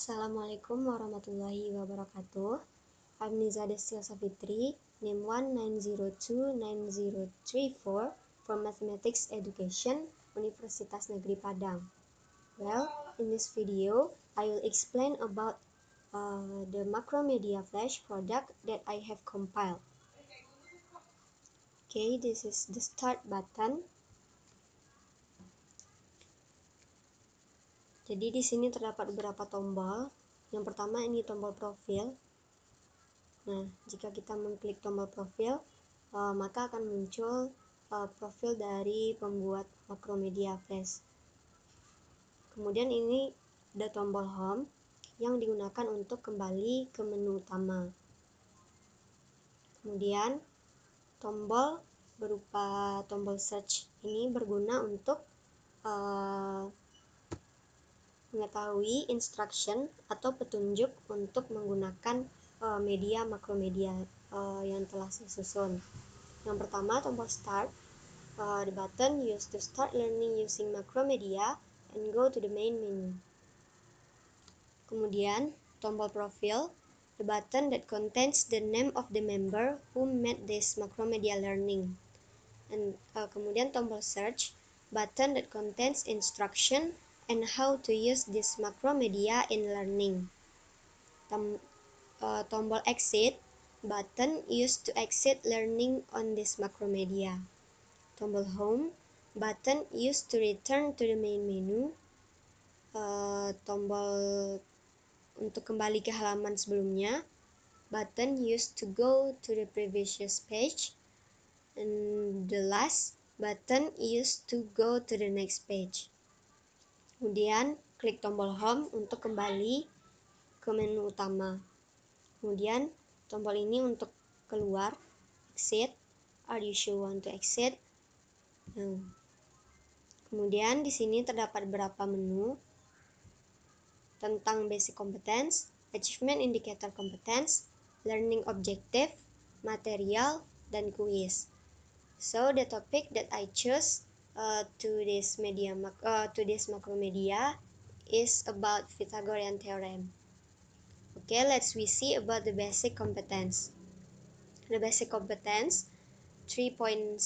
Assalamualaikum warahmatullahi wabarakatuh. I'm Niza Destil Savitri, name 1902934 from Mathematics Education, Universitas Negeri Padang. Well, in this video, I will explain about the Macromedia Flash product that I have compiled. Okay, this is the start button. Jadi di sini terdapat beberapa tombol. Yang pertama ini tombol profil. Nah, jika kita mengklik tombol profil, maka akan muncul profil dari pembuat Macromedia Flash. Kemudian ini ada tombol home yang digunakan untuk kembali ke menu utama. Kemudian tombol berupa tombol search ini berguna untuk mengetahui instruction atau petunjuk untuk menggunakan media Macromedia yang telah saya susun. Yang pertama, tombol start, the button used to start learning using Macromedia and go to the main menu. Kemudian tombol profile, the button that contains the name of the member who made this Macromedia learning. And kemudian tombol search, button that contains instruction and how to use this Macromedia in learning. Tombol exit, button used to exit learning on this Macromedia. Tombol home, button used to return to the main menu. Tombol untuk kembali ke halaman sebelumnya, button used to go to the previous page. And the last, button used to go to the next page. Kemudian klik tombol home untuk kembali ke menu utama. Kemudian tombol ini untuk keluar, exit. Are you sure want to exit? Kemudian di sini terdapat beberapa menu tentang basic competence, achievement indicator competence, learning objective, material, dan quiz. So the topic that I choose to this Macromedia is about Pythagorean theorem. Okay, we see about the basic competence. The basic competence 3.6,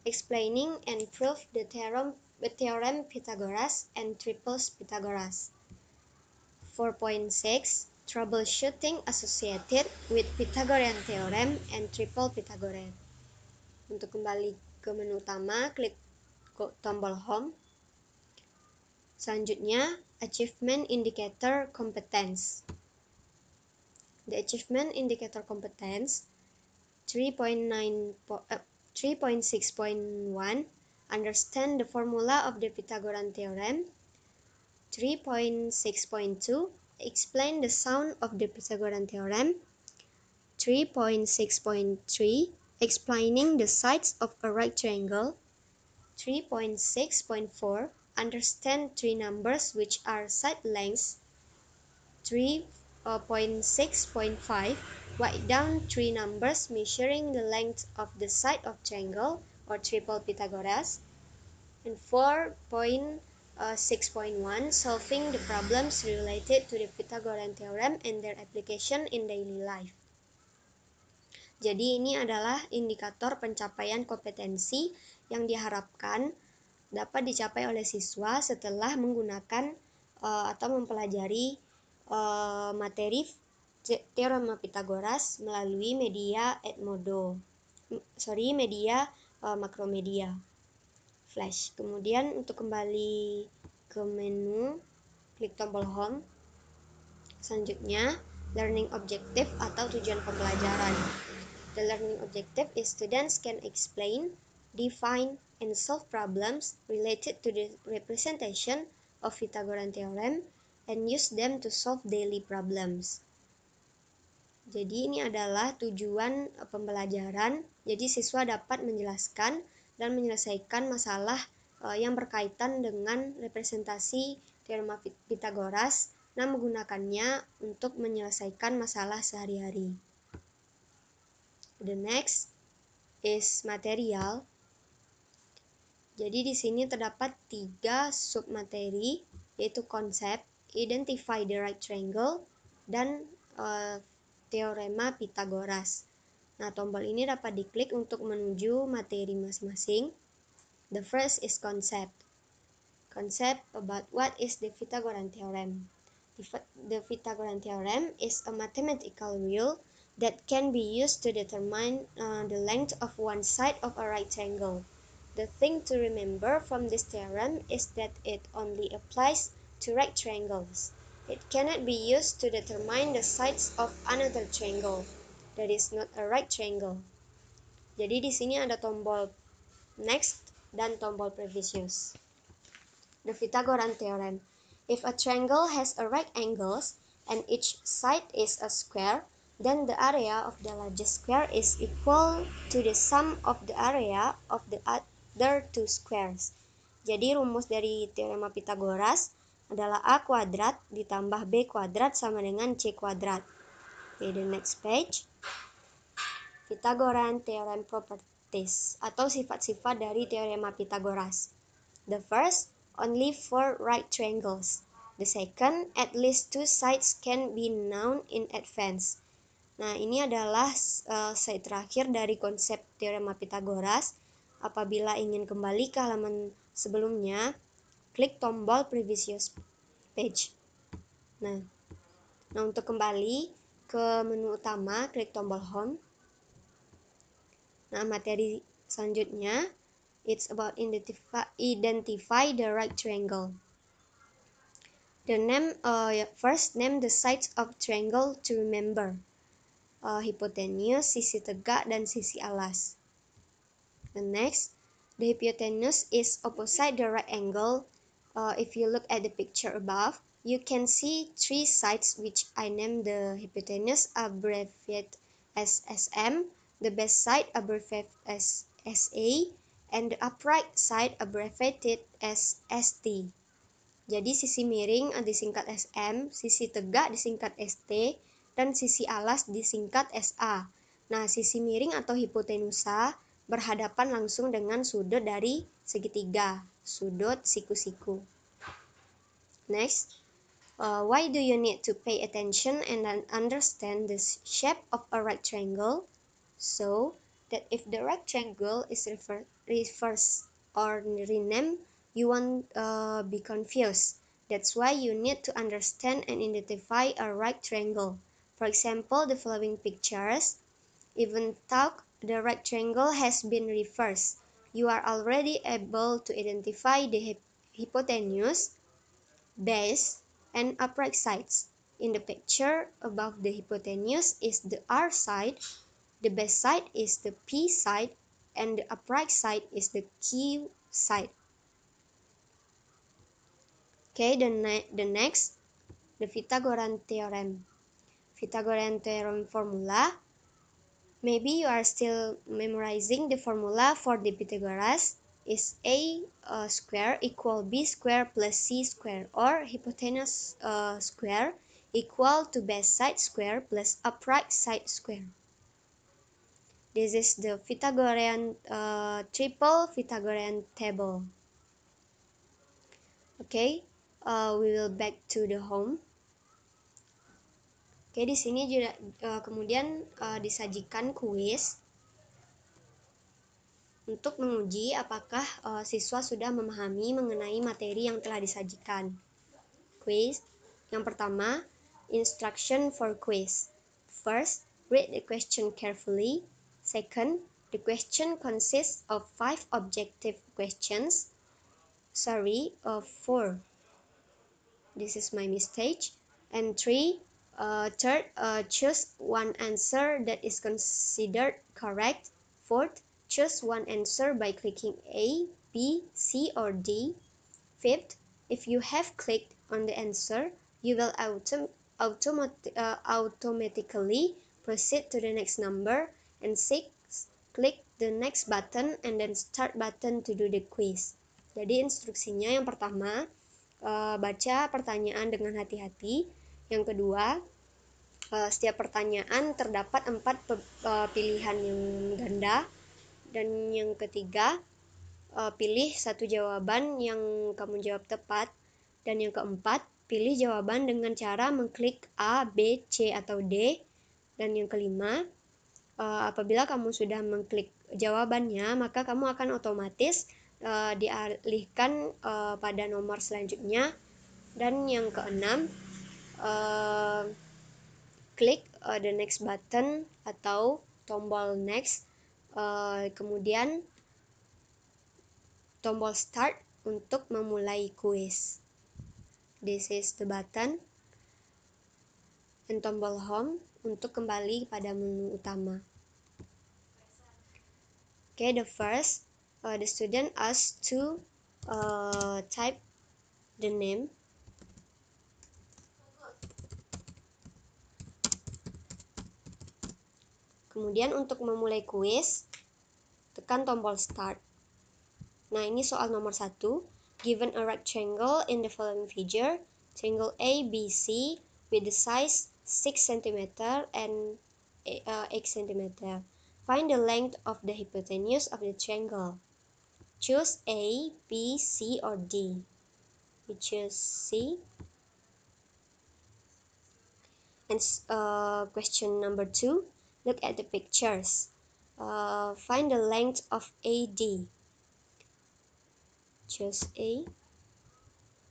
explaining and prove the theorem Pythagoras and triples Pythagoras. 4.6, troubleshooting associated with Pythagorean theorem and triple Pythagorean. Untuk kembali ke menu utama, klik tombol home. Selanjutnya, achievement indicator competence. The achievement indicator competence 3.6.1, understand the formula of the Pythagorean theorem. 3.6.2, explain the sound of the Pythagorean theorem. 3.6.3, explaining the sides of a right triangle. 3.6.4, understand three numbers which are side lengths. 3.6.5, write down three numbers measuring the length of the side of triangle or triple Pythagoras. And 4.6.1, solving the problems related to the Pythagorean theorem and their application in daily life. Jadi ini adalah indikator pencapaian kompetensi yang diharapkan dapat dicapai oleh siswa setelah menggunakan atau mempelajari materi teorema Pythagoras melalui media Macromedia Flash. Kemudian untuk kembali ke menu, klik tombol home. Selanjutnya, learning objective atau tujuan pembelajaran. The learning objective is students can explain, define, and solve problems related to the representation of Pythagorean theorem and use them to solve daily problems. Jadi ini adalah tujuan pembelajaran. Jadi siswa dapat menjelaskan dan menyelesaikan masalah yang berkaitan dengan representasi teorema Pythagoras dan menggunakannya untuk menyelesaikan masalah sehari-hari. The next is material. Jadi di sini terdapat 3 submateri, yaitu konsep, identify the right triangle, dan teorema Pythagoras. Nah, tombol ini dapat diklik untuk menuju materi masing-masing. The first is concept. Concept about what is the Pythagorean theorem. The Pythagorean theorem is a mathematical rule that can be used to determine the length of one side of a right triangle. The thing to remember from this theorem is that it only applies to right triangles. It cannot be used to determine the sides of another triangle that is not a right triangle. Jadi di sini ada tombol next dan tombol previous use. The Pythagorean theorem. If a triangle has a right angles and each side is a square, then the area of the largest square is equal to the sum of the area of the other two squares. Jadi rumus dari teorema Pythagoras adalah A kuadrat ditambah B kuadrat sama dengan C kuadrat. Okay, the next page. Pythagorean theorem properties atau sifat-sifat dari teorema Pythagoras. The first, only 4 right triangles. The second, at least 2 sides can be known in advance. Nah, ini adalah slide terakhir dari konsep teorema Pythagoras. Apabila ingin kembali ke halaman sebelumnya, klik tombol previous page. Nah, untuk kembali ke menu utama, klik tombol home. Nah, materi selanjutnya, it's about identify the right triangle. The name first name the sides of triangle to remember. Hypotenuse, sisi tegak, dan sisi alas. The next, the hypotenuse is opposite the right angle. If you look at the picture above, you can see 3 sides which I named the hypotenuse abbreviated as SM, the base side abbreviated as SA, and the upright side abbreviated as ST. Jadi sisi miring disingkat SM, sisi tegak disingkat ST, dan sisi alas disingkat SA. Nah, sisi miring atau hipotenusa berhadapan langsung dengan sudut dari segitiga, sudut siku-siku. Next, why do you need to pay attention and understand the shape of a right triangle? So that if the right triangle is reversed or renamed, you won't be confused. That's why you need to understand and identify a right triangle. For example, the following pictures, even though the right triangle has been reversed, you are already able to identify the hypotenuse, base, and upright sides. In the picture above, the hypotenuse is the R side, the base side is the P side, and the upright side is the Q side. Okay, the next, the Pythagorean theorem. Pythagorean theorem formula. Maybe you are still memorizing the formula for the Pythagoras is A square equal B square plus C square, or hypotenuse square equal to base side square plus upright side square. This is the Pythagorean triple Pythagorean table. Okay, we will back to the home. Oke, di sini juga kemudian disajikan kuis untuk menguji apakah siswa sudah memahami mengenai materi yang telah disajikan. Quiz yang pertama, instruction for quiz. First, read the question carefully. Second, the question consists of 5 objective questions. 4. This is my mistake. And 3. Third, choose one answer that is considered correct. 4th, choose one answer by clicking A, B, C, or D. 5th, if you have clicked on the answer, you will automatically proceed to the next number. And 6th, click the next button and then start button to do the quiz. Jadi instruksinya yang pertama, baca pertanyaan dengan hati-hati. Yang kedua, setiap pertanyaan terdapat 4 pilihan yang ganda. Dan yang ketiga, pilih satu jawaban yang kamu jawab tepat. Dan yang keempat, pilih jawaban dengan cara mengklik A, B, C, atau D. Dan yang kelima, apabila kamu sudah mengklik jawabannya, maka kamu akan otomatis dialihkan pada nomor selanjutnya. Dan yang keenam, klik the next button atau tombol next, kemudian tombol start untuk memulai kuis. This is the button, dan tombol home untuk kembali pada menu utama. Okay, the first, the student asked to type the name. Kemudian untuk memulai kuis, tekan tombol start. Nah, ini soal nomor 1. Given a rectangle in the following figure, triangle ABC with the size 6 cm and 8 cm. Find the length of the hypotenuse of the triangle. Choose A, B, C, or D. We choose C. And question number 2. Look at the pictures. Find the length of AD. Choose A.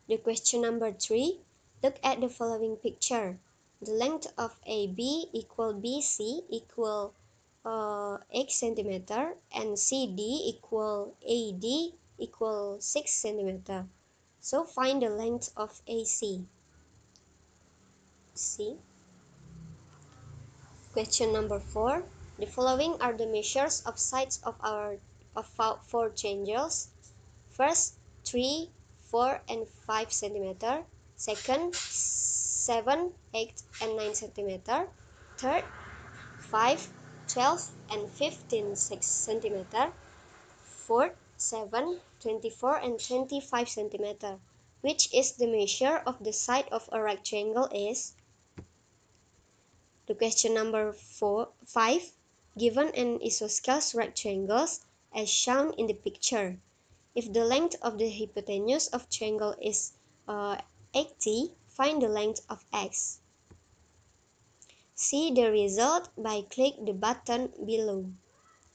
The question number 3. Look at the following picture. The length of AB equal BC equal 8 cm and CD equal AD equal 6 cm. So find the length of AC. C. Question number 4. The following are the measures of sides of 4 triangles. First, 3, 4, and 5 cm. Second, 7, 8, and 9 cm. Third, 5, 12, and 15 cm. Fourth, 7, 24, and 25 cm. Which is the measure of the side of a rectangle is? The question number 5. Given an isosceles rectangle as shown in the picture. If the length of the hypotenuse of triangle is 80, find the length of x. See the result by click the button below.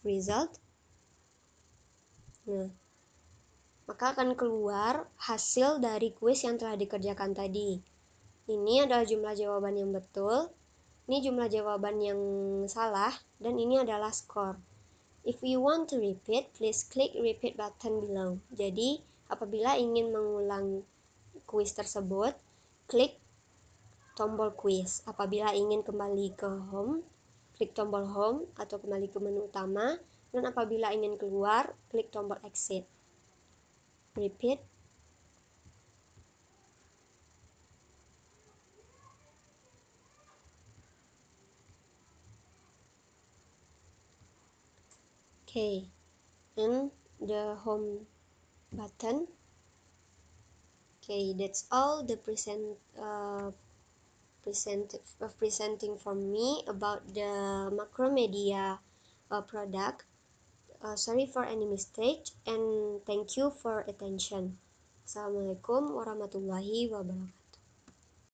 Result. Nah, maka akan keluar hasil dari kuis yang telah dikerjakan tadi. Ini adalah jumlah jawaban yang betul, ini jumlah jawaban yang salah, dan ini adalah skor. If you want to repeat, please click repeat button below. Jadi, apabila ingin mengulang kuis tersebut, klik tombol kuis. Apabila ingin kembali ke home, klik tombol home atau kembali ke menu utama. Dan apabila ingin keluar, klik tombol exit. Repeat. Okay, and the home button. Okay, that's all the presenting from me about the Macromedia product. Sorry for any mistake and thank you for attention. Assalamualaikum warahmatullahi wabarakatuh.